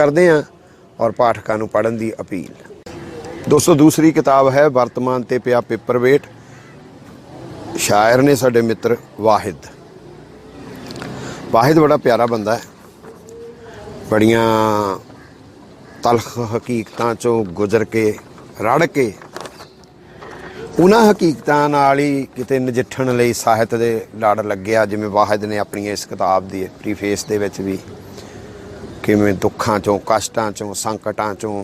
करते हैं और पाठकों को पढ़न की अपील। दोस्तों दूसरी किताब है वर्तमान ते पिया पेपर वेट। शायर ने साडे मित्र वाहिद। वाहिद बड़ा प्यारा बंदा है, बड़िया तलख हकीकतां चों गुजर के रड़ के उन्हां हकीकतां नाल ही किते नजिठण लई ਸਾਹਿਤ ਦੇ ਲੜ ਲੱਗਿਆ। जिवें वाहिद ने अपनी इस किताब की प्रीफेस दे विच भी किवें दुखां चों कष्टां चों संकटां चों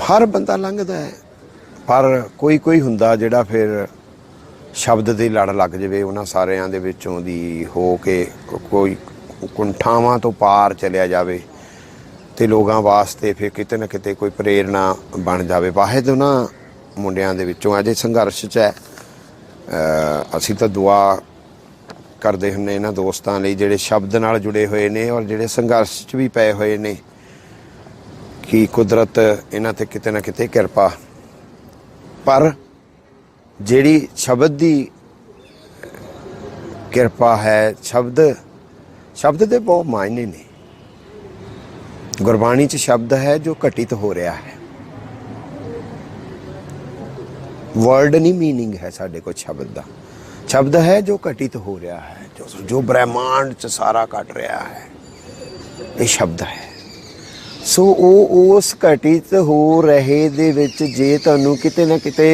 हर बंदा लंघदा है, पर कोई कोई हुंदा जिहड़ा फिर शब्द की लड़ लग जाए उन्हां सारियां दे विचों दी हो के कोई कुंठावां तो पार चलिया जाए तो लोगों वास्ते फिर किते ना किते कोई प्रेरणा बन जाए। वाहिद उन्हां मुंडियां दे विचों अजे संघर्ष च है। असी तो दुआ करते हुन्ने इन्हां दोस्तां लई जिहड़े शब्द नाल जुड़े हुए ने और जिहड़े संघर्ष च भी पए हुए ने कि कुदरत इन्हां ते किते ना किते किरपा। पर जिहड़ी शब्द की किरपा है, शब्द दे बहुत मायने ने। गुरबाणी च शब्द है जो घटित हो रहा है, वर्ड नहीं मीनिंग है साढ़े को शब्द का। शब्द है जो घटित हो रहा है, जो ब्रह्मांड च सारा घट रहा है, ये शब्द है। सो उस घटित हो रहे दे विच जे तुहानूं किते ना किते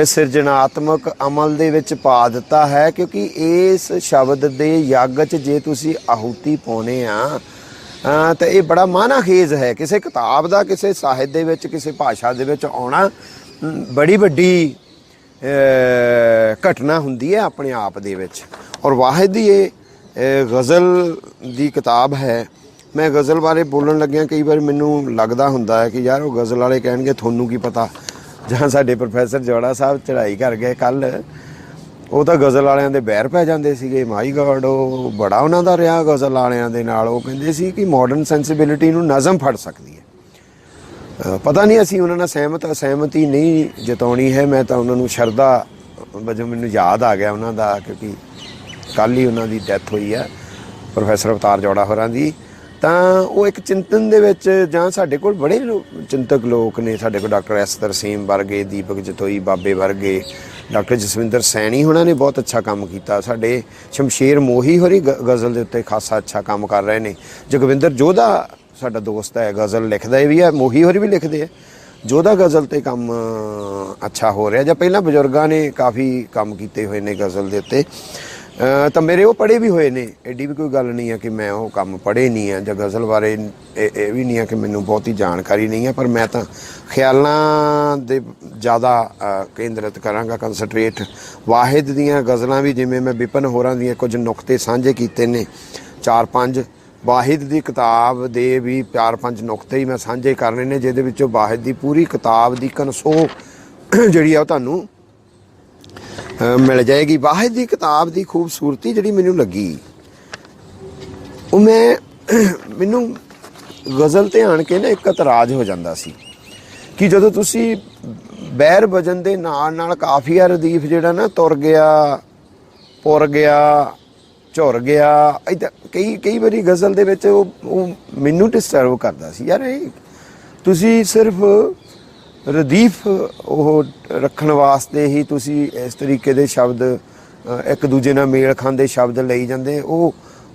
सिरजनात्मक अमल दे विच पा दिता है, क्योंकि इस शब्द दे यग च जे तुसी आहुति पाउने आ तो ये बड़ा मानाखेज है। किसी किताब का किसी साहित्य दे विच किसी भाषा दे विच आउणा बड़ी वड्डी घटना हुंदी है अपने आप दे विच। और वाहिद दी ये गज़ल दी किताब है। मैं गज़ल बारे बोलण लग्या कई बार मैनूं लगदा हुंदा है कि यार वो गज़ल वाले कहणगे थोनू की पता, जहाँ साडे प्रोफैसर जोड़ा साहब चढ़ाई कर गए कल, वो तो गज़ल वालियां दे बैर पै जांदे सीगे। माई गॉड, वो बड़ा उन्हां दा रहा गज़ल वालियां दे नाल। वो कहंदे सी कि मॉडर्न सेंसिबिलिटी नूं नज़म फड़ सकदी है। पता नहीं असीं उन्हां नाल सहमति नहीं जताउणी है। मैं तो उन्हां नूं शरदा वजों मैनूं याद आ गया उन्हां दा, क्योंकि कल ही उन्हां दी डैथ हुई है प्रोफैसर अवतार जोड़ा होरां दी। ਤਾਂ ਉਹ ਇੱਕ ਚਿੰਤਨ ਦੇ ਵਿੱਚ ਜਾਂ ਸਾਡੇ ਕੋਲ ਬੜੇ ਚਿੰਤਕ ਲੋਕ ਨੇ। ਸਾਡੇ ਕੋਲ ਡਾਕਟਰ ਐਸ ਤਰਸੀਮ ਵਰਗੇ, ਦੀਪਕ ਜਤੋਈ ਬਾਬੇ ਵਰਗੇ, ਡਾਕਟਰ ਜਸਵਿੰਦਰ ਸੈਣੀ ਉਹਨਾਂ ਨੇ ਬਹੁਤ ਅੱਛਾ ਕੰਮ ਕੀਤਾ। ਸਾਡੇ ਸ਼ਮਸ਼ੇਰ ਮੋਹੀ ਹੋਰੀ ਗਜ਼ਲ ਦੇ ਉੱਤੇ ਖਾਸਾ ਅੱਛਾ ਕੰਮ ਕਰ ਰਹੇ ਨੇ। ਜਗਵਿੰਦਰ ਜੋਧਾ ਸਾਡਾ ਦੋਸਤ ਹੈ, ਗਜ਼ਲ ਲਿਖਦਾ ਵੀ ਹੈ, ਮੋਹੀ ਹੋਰੀ ਵੀ ਲਿਖਦੇ ਆ। ਜੋਧਾ ਗਜ਼ਲ 'ਤੇ ਕੰਮ ਅੱਛਾ ਹੋ ਰਿਹਾ, ਜਾਂ ਪਹਿਲਾਂ ਬਜ਼ੁਰਗਾਂ ਨੇ ਕਾਫੀ ਕੰਮ ਕੀਤੇ ਹੋਏ ਨੇ ਗਜ਼ਲ ਦੇ ਉੱਤੇ। तो मेरे वो पढ़े भी हुए ने, एडी भी कोई गल नहीं है कि मैं वो काम पढ़े नहीं है, ਜਾਂ गज़ल बारे ये भी नहीं है कि मैनू बहुत ही जानकारी नहीं है। पर मैं तो ख्यालों दे ज़्यादा केंद्रित करांगा, कंसनट्रेट। वाहिद दियाँ गज़लां भी जिवें मैं विपिन होरां दियां कुछ नुकते साझे कीते ने 4-5, वाहिद की किताब दे भी 4-5 नुकते ही मैं साझे करने ने, जिहदे विचों वाहिद की पूरी किताब की कंसो जिहड़ी आ तुहानूं मिल जाएगी। वाहिद की किताब की खूबसूरती जी मैनू लगी, मैनू गज़ल ते आण के ना एक इतराज हो जाता सी कि जदों तुसी बैर वजन के नाल काफिया रदीफ जिहड़ा ना तुर गया, पुर गया, झुर गया, कई बारी गज़ल दे विच मैनू डिस्टर्ब करता सी। यार तुसी सिर्फ रदीफ वो रखने वास्ते ही तुसी इस तरीके दे शब्द एक दूजे नाल मेल खांदे शब्द लई जांदे, वो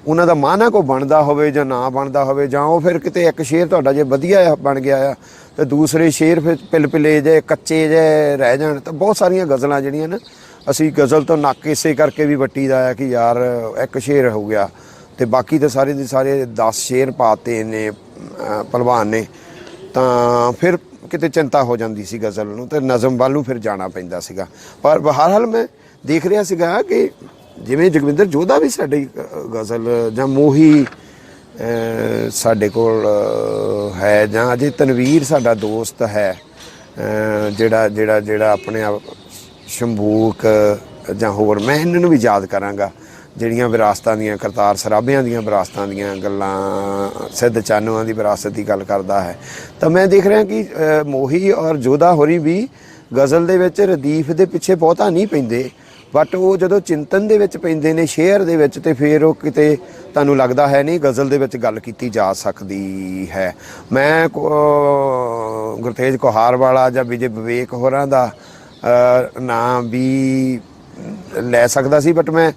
उन्हां दा माना को बनदा होवे जां ना बनदा होवे, जां वो फिर किते एक शेर तुहाडा जे वधिया बन गया आ ते दूसरे शेर फिर पिलपिले जे कच्चे जे रह जाण। तो बहुत सारियां गज़लां जिहड़ियां ना असीं गज़ल तो नक इसे करके भी वट्टी दा है कि यार एक शेर हो गया ते बाकी तो सारे दे सारे 10 शेर पाते ने भलवान ने। तां फिर किते चिंता हो जाती सी गज़ल नूं ते नज़म वाल नूं फिर जाना पैंदा सीगा। पर बहरहाल मैं देख रहा सीगा कि जिवें जगविंदर जोधा भी साडी गज़ल जां मोही साडे कोल है, जां अजे तनवीर साडा दोस्त है जिहड़ा जिहड़ा जिहड़ा अपने आप शंभूक जां होर, मैं इन्हां नूं भी याद करांगा ਜਿਹੜੀਆਂ ਵਿਰਾਸਤਾਂ ਦੀਆਂ, ਕਰਤਾਰ ਸਰਾਭਿਆਂ ਦੀਆਂ ਵਿਰਾਸਤਾਂ ਦੀਆਂ ਗੱਲਾਂ, ਸਿੱਧ ਚਾਨੂਆਂ ਦੀ ਵਿਰਾਸਤ ਦੀ ਗੱਲ ਕਰਦਾ ਹੈ। ਤਾਂ ਮੈਂ ਦੇਖ ਰਿਹਾ ਕਿ ਮੋਹੀ ਔਰ ਜੋਧਾ ਹੋਰੀ ਵੀ ਗਜ਼ਲ ਦੇ ਵਿੱਚ ਰਦੀਫ ਦੇ ਪਿੱਛੇ ਬਹੁਤਾ ਨਹੀਂ ਪੈਂਦੇ, बट वो जो चिंतन दे विच पैंदे ने शेयर दे विच ते फिर वो किते तुहानूं लगदा है नहीं गज़ल दे विच गल कीती जा सकदी है। मैं गुरतेज कुहार वाला जां विजय विवेक होरां दा नाम भी लै सकदा सी, बट मैं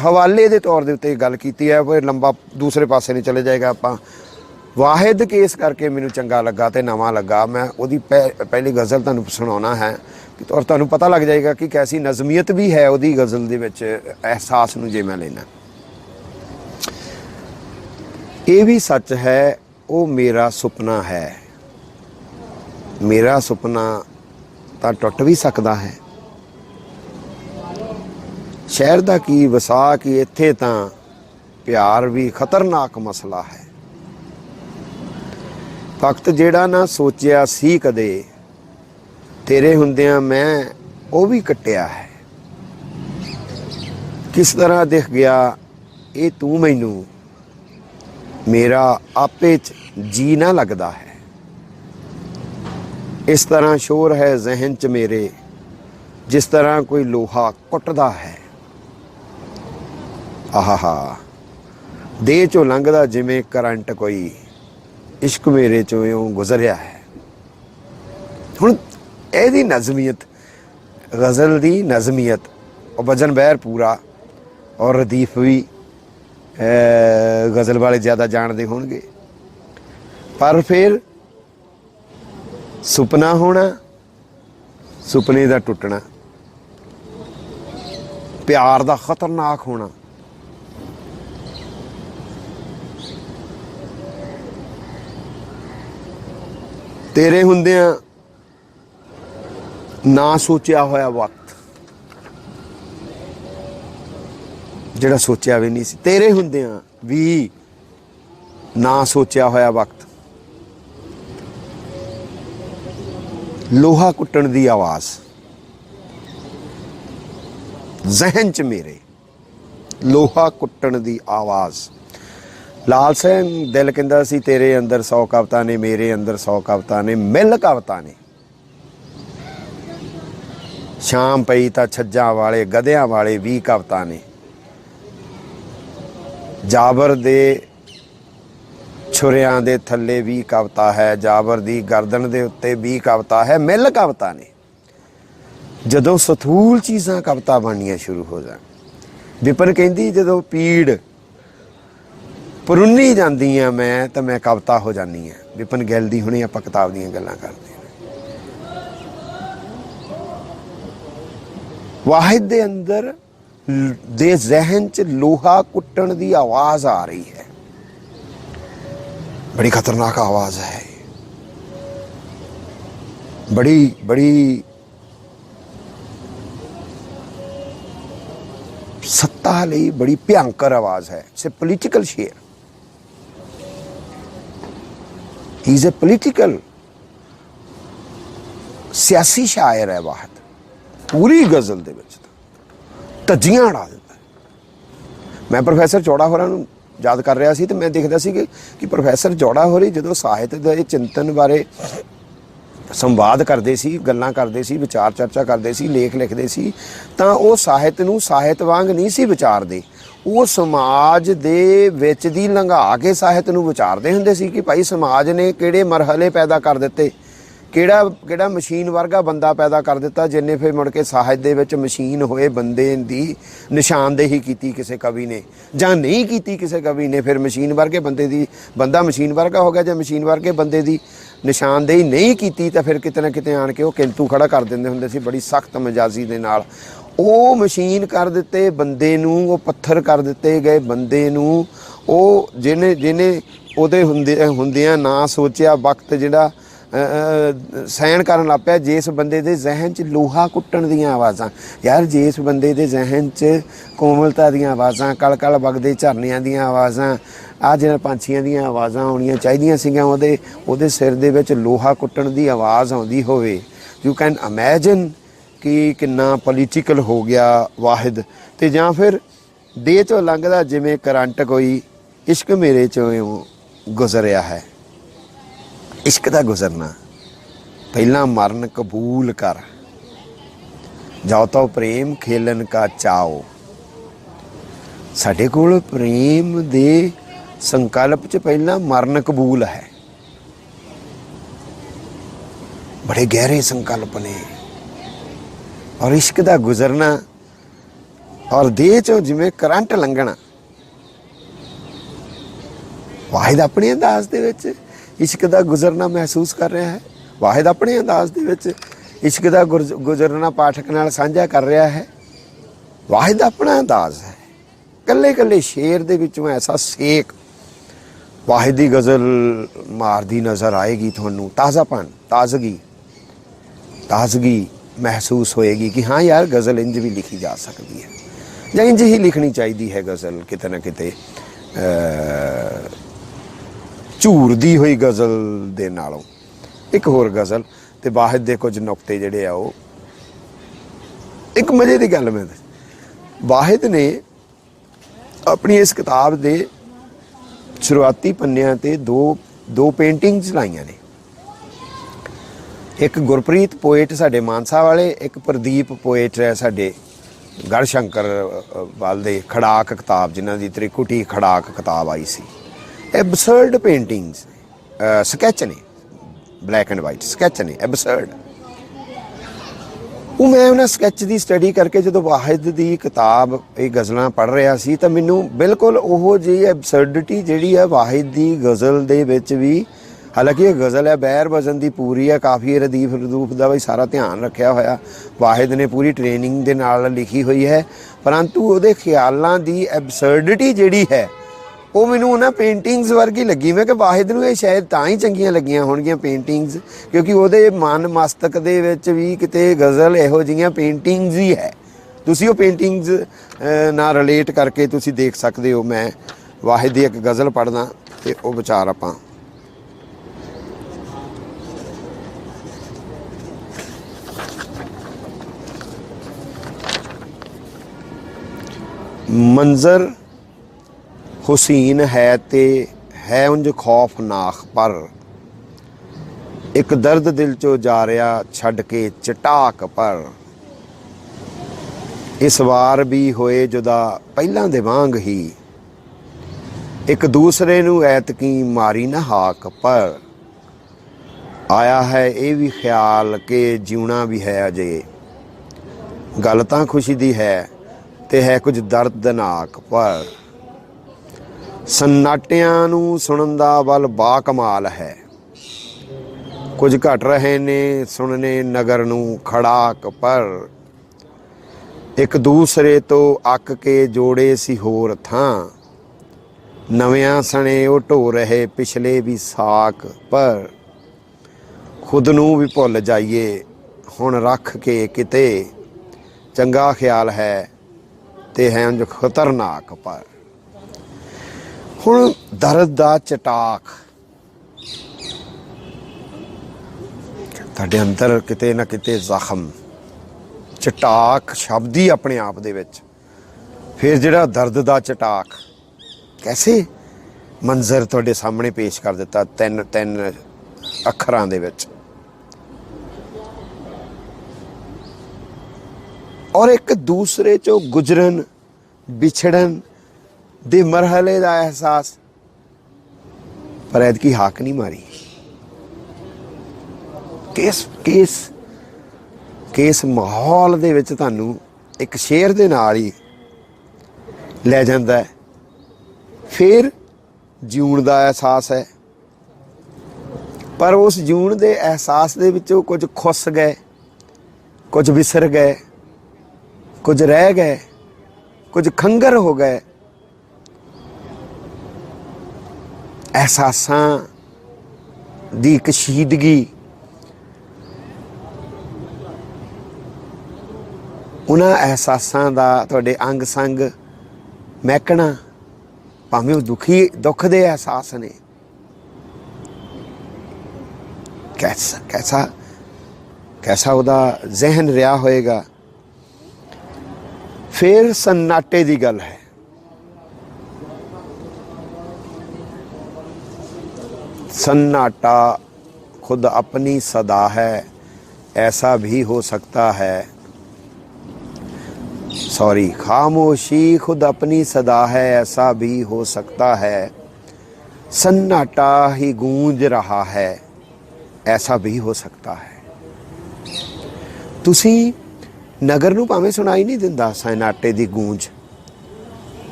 हवाले के तौर के उत्ते गल कीती है। फिर लंबा दूसरे पासे नहीं चले जाएगा। आपां वाहिद केस करके मैनूं चंगा लगा तो नवां लगा। मैं उहदी पहली गज़ल तुहानूं सुणाउणा है और तुहानूं पता लग जाएगा कि कैसी नज़मियत भी है उहदी गज़ल दे विच। एहसास नूं जे मैं लेना, ये भी सच है वो मेरा सुपना है। मेरा सुपना तां टुट भी सकदा है। शहर दा की वसा की इत्थे तां प्यार भी खतरनाक मसला है। वक्त जेड़ा ना सोचिया सी कदे तेरे हुंदियां मैं वो भी कट्टिया है। किस तरह दिख गया ये तू मैनू, मेरा आपे च जी ना लगदा है। इस तरह शोर है जहन च मेरे जिस तरह कोई लोहा कुटदा है। आहा दे चो लंघदा जिमें करंट कोई इश्क मेरे चो यूं गुजरिया है। हुण इहदी नज़मियत, गज़ल दी नज़मियत, और वजन बहर पूरा और रदीफ भी गज़ल वाले ज़्यादा जानते होणगे। पर फिर सुपना होना, सुपने दा टुटना, प्यार दा खतरनाक होना, तेरे हुंदियां ना सोचिया होया वक्त जिहड़ा सोचिया भी नहीं सी, तेरे हुंदियां भी ना सोचिया होया वक्त, लोहा कुट्टण दी आवाज़ जहन च मेरे, लोहा कुट्टण दी आवाज़। लाल सिंह दिल कहंदा सी तेरे अंदर 100 कविता ने, मेरे अंदर 100 कविता ने, मिल कविता ने। शाम पई तां छज्जां वाले गधियां वाले 20 कविता ने। जाबर दे छुरियां दे थल्ले 20 कविता है, जाबर दी गर्दन दे उत्ते 20 कविता है, मिल कविता ने। जदों सथूल चीज़ां कविता बननियां शुरू हो जाण, विपिन कहंदी जदों पीड़ पुरुन्नी जाती हैं मैं तो मैं कविता हो जानी है। विपिन गिल दी हुणे आपां किताब दीयां गल्लां करदे हां। वाहिद दे अंदर दे जहन च लोहा कुट्टण दी आवाज़ आ रही है। बड़ी खतरनाक आवाज़ है, बड़ी बड़ी सत्ता लई बड़ी भयंकर आवाज़ है। It's a political share, he is a political सियासी शायर है वाहिद। पूरी गज़ल दे विच धज्जियां उड़ा दिंदा है। मैं प्रोफैसर चौड़ा होरां नूं याद कर रहा सी तो मैं देखदा सी कि प्रोफैसर चौड़ा होरी जदों ਸਾਹਿਤ ਦੇ चिंतन बारे संवाद करते सी, गल्लां करते सी, विचार चर्चा करते सी, लेख लिखते सी, तां ਉਹ ਸਾਹਿਤ ਨੂੰ ਸਾਹਿਤ ਵਾਂਗ नहीं सी विचारते। ਉਹ समाज ਦੇ ਵਿੱਚ ਦੀ ਲੰਘਾ ਕੇ ਸਾਹਿਤ ਨੂੰ ਵਿਚਾਰਦੇ ਹੁੰਦੇ ਸੀ कि भाई समाज ने ਕਿਹੜੇ ਮਰਹਲੇ पैदा कर ਦਿੱਤੇ, ਕਿਹੜਾ ਮਸ਼ੀਨ ਵਰਗਾ ਬੰਦਾ ਪੈਦਾ ਕਰ ਦਿੱਤਾ ਜਿੰਨੇ ਫਿਰ ਮੁੜ ਕੇ ਸਾਹਿਤ ਦੇ ਵਿੱਚ ਮਸ਼ੀਨ ਹੋਏ ਬੰਦੇ ਦੀ ਨਿਸ਼ਾਨਦੇਹੀ ਕੀਤੀ ਕਿਸੇ ਕਵੀ ਨੇ ਜਾਂ ਨਹੀਂ ਕੀਤੀ ਕਿਸੇ ਕਵੀ ਨੇ। ਫਿਰ ਮਸ਼ੀਨ ਵਰਗੇ ਬੰਦੇ ਦੀ ਬੰਦਾ ਮਸ਼ੀਨ ਵਰਗਾ ਹੋ ਗਿਆ ਜਾਂ ਮਸ਼ੀਨ ਵਰਗੇ ਬੰਦੇ ਦੀ ਨਿਸ਼ਾਨਦੇਹੀ ਨਹੀਂ ਕੀਤੀ ਤਾਂ ਫਿਰ ਕਿਤੇ ਨਾ ਕਿਤੇ ਆਣ ਕੇ ਉਹ ਕਿੰਤੂ ਖੜਾ ਕਰ ਦਿੰਦੇ ਹੁੰਦੇ ਸੀ ਬੜੀ ਸਖਤ ਮਜਾਜ਼ੀ ਦੇ ਨਾਲ। ਉਹ ਮਸ਼ੀਨ ਕਰ ਦਿੱਤੇ ਬੰਦੇ ਨੂੰ, ਉਹ ਪੱਥਰ ਕਰ ਦਿੱਤੇ ਗਏ ਬੰਦੇ ਨੂੰ। ਉਹ ਜਿਹਨੇ ਉਹਦੇ ਹੁੰਦਿਆਂ ਨਾ ਸੋਚਿਆ ਵਕਤ ਜਿਹੜਾ ਸਹਿਣ ਕਰਨ ਲੱਗ ਪਿਆ, ਜਿਸ ਬੰਦੇ ਦੇ ਜ਼ਹਿਨ 'ਚ ਲੋਹਾ ਕੁੱਟਣ ਦੀਆਂ ਆਵਾਜ਼ਾਂ। ਯਾਰ ਜਿਸ ਬੰਦੇ ਦੇ ਜ਼ਹਿਨ 'ਚ ਕੋਮਲਤਾ ਦੀਆਂ ਆਵਾਜ਼ਾਂ, ਕਲ ਕਲ ਵਗਦੇ ਝਰਨਿਆਂ ਦੀਆਂ ਆਵਾਜ਼ਾਂ, ਆਹ ਜਿਹੜਾ ਪੰਛੀਆਂ ਦੀਆਂ ਆਵਾਜ਼ਾਂ ਆਉਣੀਆਂ ਚਾਹੀਦੀਆਂ ਸੀਗੀਆਂ, ਉਹਦੇ ਸਿਰ ਦੇ ਵਿੱਚ ਲੋਹਾ ਕੁੱਟਣ ਦੀ ਆਵਾਜ਼ ਆਉਂਦੀ ਹੋਵੇ। ਯੂ ਕੈਨ ਇਮੈਜਿਨ ਕਿ ਕਿੰਨਾ ਪੋਲੀਟੀਕਲ ਹੋ ਗਿਆ ਵਾਹਿਦ। ਅਤੇ ਜਾਂ ਫਿਰ ਦੇ 'ਚੋਂ ਲੰਘਦਾ ਜਿਵੇਂ ਕਰੰਟ ਕੋਈ ਇਸ਼ਕ ਮੇਰੇ 'ਚੋਂ ਗੁਜ਼ਰਿਆ ਹੈ। इश्क का गुजरना, पहला मरण कबूल कर, जाओ तो प्रेम खेलन का चाओ। साडे कोल प्रेम दे संकल्प च पहला मरण कबूल है। बड़े गहरे संकल्प ने और इश्क दा गुजरना और देह चो जिवें करंट लंघना। वाहिद अपने अंदाज दे विच इश्क दा गुजरना महसूस कर रहा है। वाहिद अपने अंदाज दे विच इश्क दा गुजरना पाठक नाल साझा कर रहा है। वाहिद अपना अंदाज है। कल्ले कल्ले शेर दे विचों ऐसा सेक वाहिद दी गज़ल मारदी नज़र आएगी तुहानूं। ताज़ापन, ताज़गी महसूस होएगी कि हाँ यार गज़ल इंज भी लिखी जा सकती है या इंज ही लिखनी चाहिए है। गज़ल किते ना किते झूरदी हुई गज़ल दे नालों एक होर गज़ल ते वाहिद दे कुछ नुकते जिहड़े आ वो एक मज़े की गल। मैं वाहिद ने अपनी इस किताब दे शुरुआती पन्नियां ते दो पेंटिंग्स लाइयां ने। एक गुरप्रीत पोएट साडे मानसा वाले, एक प्रदीप पोएट है साडे गढ़शंकर वाल दे। खड़ाक किताब जिन्हां दी त्रिकुटी खड़ाक किताब आई सी। एबसर्ड पेंटिंग्स स्कैच ने, ब्लैक एंड वाइट स्कैच ने, एबसर्ड। वो मैं उन्हें स्कैच की स्टडी करके जो वाहिद की किताब ये गज़लां पढ़ रहा सी तो मैनू बिल्कुल उहो जी एबसर्डिटी जिहड़ी है वाहिद की गज़ल दे विच भी। हालांकि ये गज़ल है बैर वजन की पूरी है, काफ़ी रदीफ रदूफ का भी सारा ध्यान रखा होया। वाहिद ने पूरी ट्रेनिंग दे नाल लिखी हुई है, परंतु वो ख्यालों की एबसर्डिटी जिहड़ी है वो मैनू उन्हें पेंटिंग्स वर्गी लगी। मैं कि वाहिद नूं ये शायद तां ही चंगियां लगियां होणगियां पेंटिंग्स, क्योंकि वो मन मस्तक दे विच भी किते गज़ल इहो जिहियां पेंटिंग्स ही है। तुसीं वो पेंटिंग्स ना रिलेट करके तुसीं देख सकते हो। मैं वाहिद दी एक गज़ल पढ़दा ते वो विचार आपां मंजर हुसीन है ते है उंज खौफनाक, पर एक दर्द दिल चो जा रहा छड़ के चटाक पर। इस वार भी होए जुदा पहलां दे वांग ही, एक दूसरे नू ऐतकी मारी ना हाक पर। आया है ये भी ख्याल के जीना भी है अजे, गल तां खुशी दी है ते है कुछ दर्दनाक पर। सन्नाटियां नू सुनन दा बल बाकमाल है, कुछ घट रहे ने सुनने नगर नू खड़ाक पर। एक दूसरे तो अक के जोड़े सी होर थां, नवियां सने वो ढो रहे पिछले भी साक पर। खुद नू भी भुल जाइए हुण रख के किते, चंगा ख्याल है ते है उंज खतरनाक पर। हुण दर्द दा चटाक तुहाडे अंदर किते ना किते जख्म, चटाक शब्द ही अपने आप दे विच। फिर जिहड़ा दर्द दा चटाक कैसे मंजर तुहाडे सामने पेश कर दिता तीन अखरां दे विच। और एक दूसरे चो गुजरन बिछड़न दे मरहले का एहसास, पर ऐदकी हाक नहीं मारी। केस माहौल दे विच तुहानू एक शेर दे नाल ही लै जांदा है। फिर जीउण दा एहसास है, पर उस जीउण दे एहसास दे विचों कुछ खुस गए, कुछ विसर गए, कुछ रह गए, कुछ खंगर हो गए। एहसासां दी कशीदगी उन्हां एहसासां दा तुहाडे अंग संग महकना, भावें वो दुख दे एहसास ने। कैसा उहदा जहन रहा होएगा। फिर सन्नाटे की गल है। सन्नाटा खुद अपनी सदा है, ऐसा भी हो सकता है सॉरी, खामोशी खुद अपनी सदा है, ऐसा भी हो सकता है। सन्नाटा ही गूंज रहा है, ऐसा भी हो सकता है। ਤੁਸੀਂ ਨਗਰ ਨੂੰ ਭਾਵੇਂ ਸੁਣਾਈ ਨਹੀਂ ਦਿੰਦਾ ਸन्नाटे ਦੀ ਗੂੰਜ,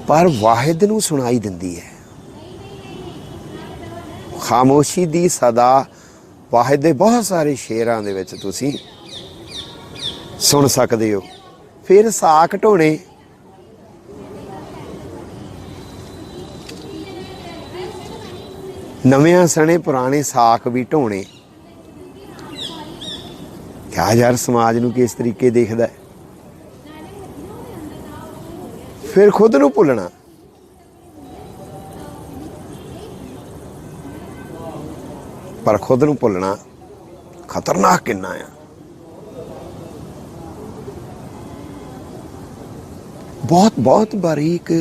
ਪਰ ਵਾਹਿਦ ਨੂੰ ਸੁਣਾਈ ਦਿੰਦੀ ਹੈ। ਖਾਮੋਸ਼ੀ ਦੀ ਸਦਾ ਵਾਹਿਦ ਦੇ ਬਹੁਤ ਸਾਰੇ ਸ਼ੇਰਾਂ ਦੇ ਵਿੱਚ ਤੁਸੀਂ ਸੁਣ ਸਕਦੇ ਹੋ। ਫਿਰ ਸਾਕ ਢੋਣੇ, ਨਵਿਆਂ ਸਣੇ ਪੁਰਾਣੇ ਸਾਕ ਵੀ ਢੋਣੇ। ਕਿਆ ਯਾਰ ਸਮਾਜ ਨੂੰ ਕਿਸ ਤਰੀਕੇ ਦੇਖਦਾ ਹੈ। ਫਿਰ ਖੁਦ ਨੂੰ ਭੁੱਲਣਾ, ਪਰ ਖੁਦ ਨੂੰ ਭੁੱਲਣਾ ਖਤਰਨਾਕ ਕਿੰਨਾ ਆ। ਬਹੁਤ ਬਹੁਤ ਬਾਰੀਕ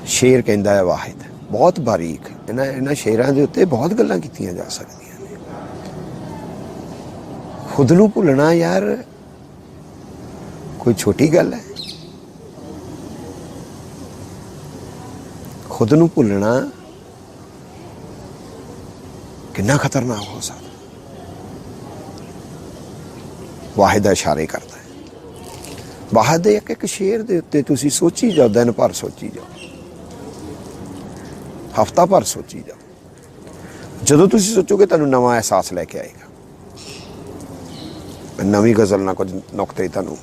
ਸ਼ੇਰ ਕਹਿੰਦਾ ਹੈ ਵਾਹਿਦ, ਬਹੁਤ ਬਾਰੀਕ। ਇਹਨਾਂ ਸ਼ੇਰਾਂ ਦੇ ਉੱਤੇ ਬਹੁਤ ਗੱਲਾਂ ਕੀਤੀਆਂ ਜਾ ਸਕਦੀਆਂ ਨੇ। ਖੁਦ ਨੂੰ ਭੁੱਲਣਾ ਯਾਰ ਕੋਈ ਛੋਟੀ ਗੱਲ ਹੈ। ਖੁਦ ਨੂੰ ਭੁੱਲਣਾ ਕਿੰਨਾ ਖਤਰਨਾਕ ਹੋ ਸਕਦਾ। ਵਾਹਿਦ ਇਸ਼ਾਰੇ ਕਰਦਾ ਹੈ। ਵਾਹਿਦ ਦੇ ਇੱਕ ਸ਼ੇਰ ਦੇ ਉੱਤੇ ਤੁਸੀਂ ਸੋਚੀ ਜਾਓ, ਦਿਨ ਭਰ ਸੋਚੀ ਜਾਓ, ਹਫ਼ਤਾ ਭਰ ਸੋਚੀ ਜਾਓ। ਜਦੋਂ ਤੁਸੀਂ ਸੋਚੋਗੇ ਤੁਹਾਨੂੰ ਨਵਾਂ ਅਹਿਸਾਸ ਲੈ ਕੇ ਆਏਗਾ। ਨਵੀਂ ਗਜ਼ਲ ਨਾਲ ਕੁਝ ਨੁਕਤੇ ਤੁਹਾਨੂੰ,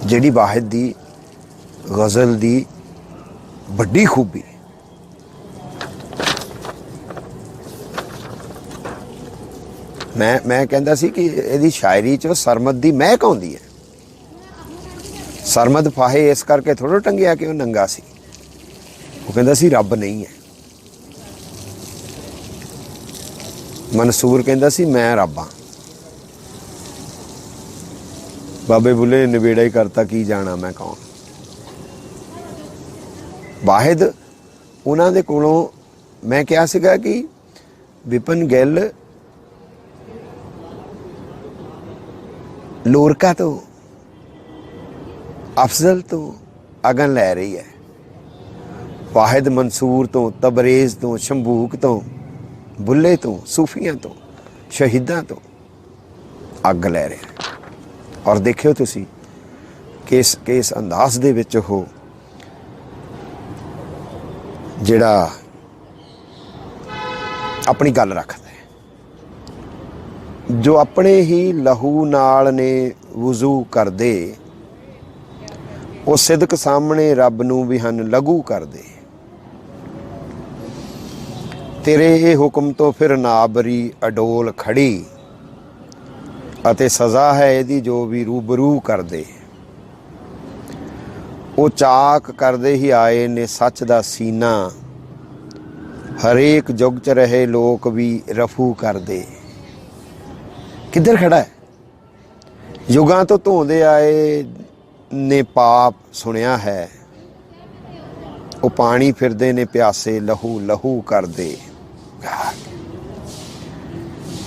ਜਿਹੜੀ ਵਾਹਿਦ ਦੀ ਗਜ਼ਲ ਦੀ ਵੱਡੀ ਖੂਬੀ, ਮੈਂ ਕਹਿੰਦਾ ਸੀ ਕਿ ਇਹਦੀ ਸ਼ਾਇਰੀ 'ਚ ਸਰਮਦ ਦੀ ਮਹਿਕ ਆਉਂਦੀ ਹੈ। ਸਰਮਦ ਫਾਹੇ ਇਸ ਕਰਕੇ ਥੋੜ੍ਹਾ ਟੰਗਿਆ ਕਿ ਉਹ ਨੰਗਾ ਸੀ। ਉਹ ਕਹਿੰਦਾ ਸੀ ਰੱਬ ਨਹੀਂ ਹੈ। ਮਨਸੂਰ ਕਹਿੰਦਾ ਸੀ ਮੈਂ ਰੱਬ ਹਾਂ। ਬਾਬੇ ਬੁੱਲੇ ਨੇ ਨਿਬੇੜਾ ਹੀ ਕਰਤਾ, ਕੀ ਜਾਣਾ ਮੈਂ ਕੌਣ। ਵਾਹਿਦ ਉਹਨਾਂ ਦੇ ਕੋਲੋਂ ਮੈਂ ਕਿਹਾ ਸੀਗਾ ਕਿ ਵਿਪਨ ਗਿੱਲ ਲੋਰਕਾ ਤੋਂ, ਅਫਜ਼ਲ ਤੋਂ ਅਗਨ ਲੈ ਰਹੀ ਹੈ। ਵਾਹਿਦ ਮਨਸੂਰ ਤੋਂ, ਤਬਰੇਜ਼ ਤੋਂ, ਸ਼ੰਭੂਕ ਤੋਂ, ਬੁੱਲੇ ਤੋਂ, ਸੂਫੀਆਂ ਤੋਂ, ਸ਼ਹੀਦਾਂ ਤੋਂ ਅੱਗ ਲੈ ਰਿਹਾ। ਔਰ ਦੇਖਿਓ ਤੁਸੀਂ ਕਿਸ ਅੰਦਾਜ਼ ਦੇ ਵਿੱਚ ਉਹ ਜਿਹੜਾ ਆਪਣੀ ਗੱਲ ਰੱਖਦਾ, ਜੋ ਆਪਣੇ ਹੀ ਲਹੂ ਨਾਲ ਨੇ ਵਜ਼ੂ ਕਰਦੇ, ਉਹ ਸਿਦਕ ਸਾਹਮਣੇ ਰੱਬ ਨੂੰ ਵੀ ਹਨ ਲਘੂ ਕਰਦੇ। ਤੇਰੇ ਇਹ ਹੁਕਮ ਤੋਂ ਫਿਰ ਨਾਬਰੀ ਅਡੋਲ ਖੜੀ, ਅਤੇ ਸਜ਼ਾ ਹੈ ਇਹਦੀ ਜੋ ਵੀ ਰੂਬਰੂ ਕਰਦੇ। ਉਹ ਚਾਕ ਕਰਦੇ ਹੀ ਆਏ ਨੇ ਸੱਚ ਦਾ ਸੀਨਾ, ਹਰੇਕ ਯੁੱਗ 'ਚ ਰਹੇ ਲੋਕ ਵੀ ਰਫੂ ਕਰਦੇ। ਕਿੱਧਰ ਖੜਾ ਹੈ? ਯੁਗਾਂ ਤੋਂ ਧੋਂਦੇ ਆਏ ਨੇ ਪਾਪ ਸੁਣਿਆ ਹੈ, ਉਹ ਪਾਣੀ ਫਿਰਦੇ ਨੇ ਪਿਆਸੇ ਲਹੂ ਲਹੂ ਕਰਦੇ।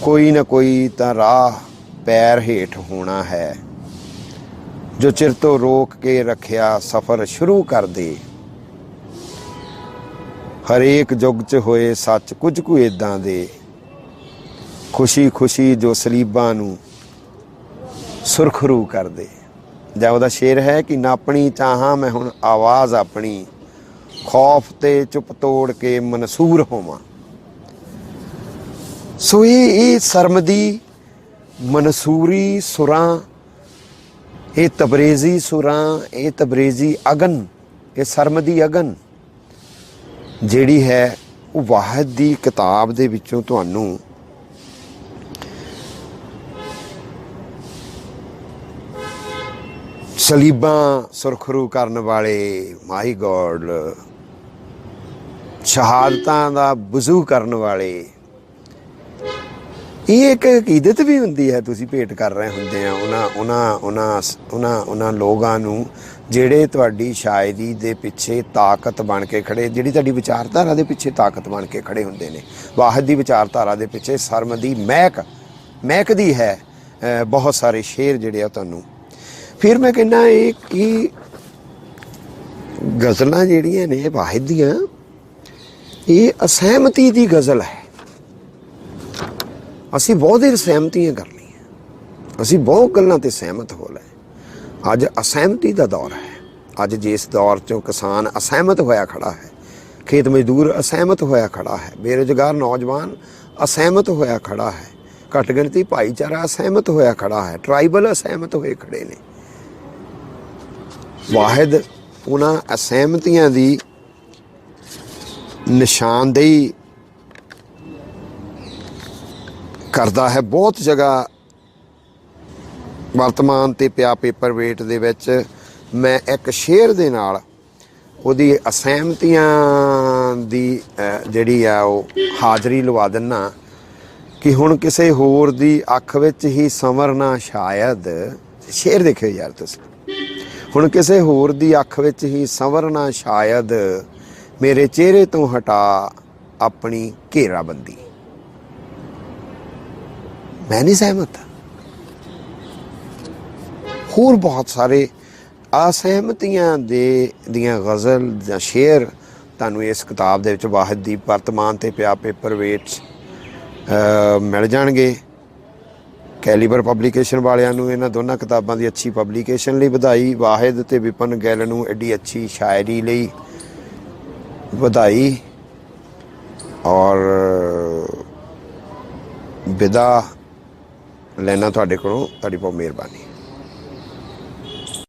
ਕੋਈ ਨਾ ਕੋਈ ਤਾਂ ਰਾਹ ਪੈਰ ਹੇਠ ਹੋਣਾ ਹੈ, ਜੋ ਚਿਰ ਤੋਂ ਰੋਕ ਕੇ ਰੱਖਿਆ ਸਫ਼ਰ ਸ਼ੁਰੂ ਕਰ ਦੇ। ਹਰੇਕ ਯੁੱਗ 'ਚ ਹੋਏ ਸੱਚ ਕੁਝ ਕੁ ਇੱਦਾਂ ਦੇ, ਖੁਸ਼ੀ ਖੁਸ਼ੀ ਜੋ ਸਲੀਬਾਂ ਨੂੰ ਸੁਰਖਰੂ ਕਰ ਦੇ। ਜਾਂ ਉਹਦਾ ਸ਼ੇਰ ਹੈ ਕਿ ਨਾਪਣੀ ਚਾਹਾਂ ਮੈਂ ਹੁਣ ਆਵਾਜ਼ ਆਪਣੀ, ਖੌਫ ਤੇ ਚੁੱਪ ਤੋੜ ਕੇ ਮਨਸੂਰ ਹੋਵਾਂ। ਸੋ ਇਹ ਸਰਮਦੀ ਮਨਸੂਰੀ ਸੁਰਾਂ, ਇਹ ਤਬਰੇਜ਼ੀ ਸੁਰਾਂ, ਇਹ ਤਬਰੇਜ਼ੀ ਅਗਨ, ਇਹ ਸਰਮਦੀ ਅਗਨ ਜਿਹੜੀ ਹੈ ਉਹ ਵਾਹਿਦ ਦੀ ਕਿਤਾਬ ਦੇ ਵਿੱਚੋਂ ਤੁਹਾਨੂੰ ਸਲੀਬਾਂ ਸੁਰਖਰੂ ਕਰਨ ਵਾਲੇ, ਮਾਈ ਗੋਡ, ਸ਼ਹਾਦਤਾਂ ਦਾ ਵਜ਼ੂ ਕਰਨ ਵਾਲੇ, ਇਹ ਇੱਕ ਅਕੀਦਤ ਵੀ ਹੁੰਦੀ ਹੈ। ਤੁਸੀਂ ਭੇਟ ਕਰ ਰਹੇ ਹੁੰਦੇ ਆ ਉਹਨਾਂ ਲੋਕਾਂ ਨੂੰ ਜਿਹੜੇ ਤੁਹਾਡੀ ਸ਼ਾਇਰੀ ਦੇ ਪਿੱਛੇ ਤਾਕਤ ਬਣ ਕੇ ਖੜੇ, ਜਿਹੜੀ ਤੁਹਾਡੀ ਵਿਚਾਰਧਾਰਾ ਦੇ ਪਿੱਛੇ ਤਾਕਤ ਬਣ ਕੇ ਖੜੇ ਹੁੰਦੇ ਨੇ। ਵਾਹਿਦ ਦੀ ਵਿਚਾਰਧਾਰਾ ਦੇ ਪਿੱਛੇ ਸਰਮਦੀ ਮਹਿਕਦੀ ਹੈ, बहुत सारे शेर जिहड़े आ तुहानूं। फिर मैं कहना कि गज़लां जिहड़ियां ने वाहिद दियां, ये असहमति की गज़ल है। असी बहुत देर सहमतियां कर लईआं, असी बहुत गल्लां ते सहमत हो लए। अज असहमति का दौर है। अज जिस दौर चों किसान असहमत होया खड़ा है, खेत मजदूर असहमत होया खड़ा है, बेरोजगार नौजवान असहमत होया खड़ा है, घट गिणती भाईचारा असहमत होया खड़ा है, ट्राइबल असहमत होए खड़े ने। वाहिद उन्हां असहमतियां दी निशानदेही करदा है। बहुत जगह वर्तमान ते पिया पेपर वेट दे विच मैं एक शेर दे नाल उहदी असहमतियां दी जिहड़ी आ वो हाज़री लवा दिना कि हुण किसे होर दी अख विच ही संवरना शायद। शेर देखियो यार तुसीं, हुण किसे होर दी अख विच ही संवरना शायद, मेरे चेहरे तो हटा अपनी घेराबंदी। मैं नहीं सहमत। होर बहुत सारे असहमतियां दियां गज़ल या शेर तुहानूं इस किताब दे विच वाहिद दी वर्तमान ते पिया पेपर वेट मिल जाणगे। कैलीबर पब्लीकेशन वालियां नूं इन्हां दोनों किताबां दी अच्छी पब्लीकेशन लई वधाई, वाहिद ते विपिन गिल नूं एडी अच्छी शायरी लई वधाई। और विदा लैना तुहाडे कोलों, तुहाडी बहुत मेहरबानी।